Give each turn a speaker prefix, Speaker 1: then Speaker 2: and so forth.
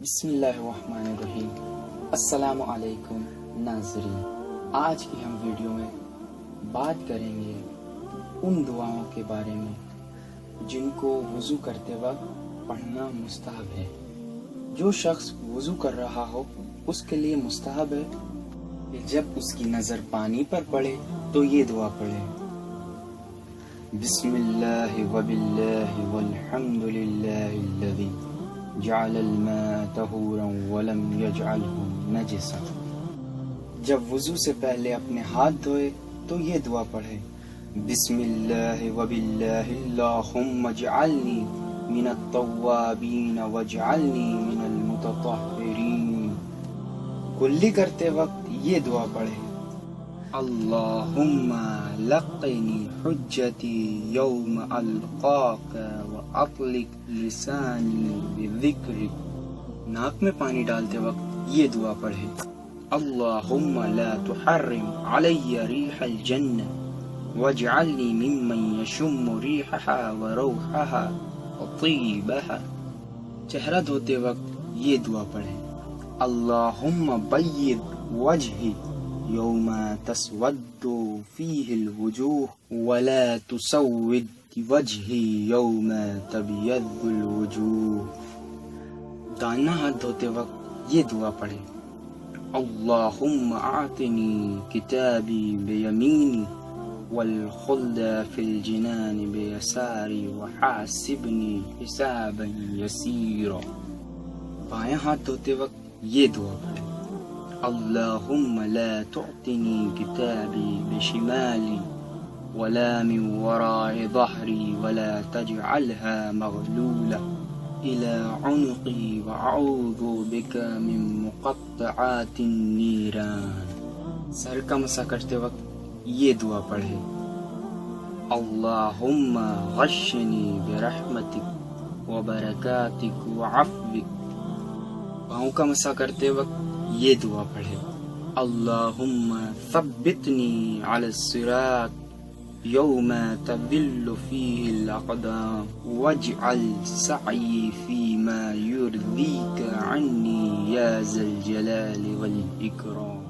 Speaker 1: بسم اللہ الرحمن الرحیم۔ السلام علیکم ناظرین، آج کی ہم ویڈیو میں بات کریں گے ان دعاؤں کے بارے میں جن کو وضو کرتے وقت پڑھنا مستحب ہے۔ جو شخص وضو کر رہا ہو اس کے لیے مستحب ہے کہ جب اس کی نظر پانی پر پڑے تو یہ دعا پڑھے: بسم اللہ وباللہ والحمد للہ الذی جعل الماء طہورا ولم یجعلہ نجسا۔ جب وضو سے پہلے اپنے ہاتھ دھوئے تو یہ دعا پڑھے: بسم اللہ وباللہ اللہم اجعلنی من التوابین واجعلنی من المتطہرین۔ کلی کرتے وقت یہ دعا پڑھے: اللہم لقنی حجتی یوم القاک واطلق لسانی بذکرک۔ ناک میں پانی ڈالتے وقت یہ دعا پڑھے: اللہم لا تحرم علی ریح الجنہ واجعلنی ممن یشم ریحہا وروحہا وطیبہا۔ چہرہ دھوتے وقت یہ دعا پڑھے: اللہم بیض وجہی یوم تسود فیہ الوجوہ ولا تسود وجہی یوم تبیض الوجوہ۔ داہنا ہاتھ دھوتے وقت یہ دعا پڑھے: اللہم اعطنی کتابی بیمینی والخلد فی الجنان بیساری وحاسبنی حسابا یسیرا۔ بایاں ہاتھ دھوتے وقت یہ دعا پڑھے: اللہم لا تعطنی کتابی بشمالی ولا من وراء ظہری ولا تجعلها مغلولہ الى عنقی واعوذ بک من مقطعات النیران۔ سر کا مسح کرتے وقت یہ دعا پڑھے: اللہم غشنی برحمتک وبرکاتک وعفوک۔ پاؤں کا مسح کرتے وقت یہ دعا پڑھے: اللہم ثبتنی علی الصراط یوم تذل فیہ الاقدام واجعل سعی فیما یرضیک عنی یا ذا الجلال والاکرام۔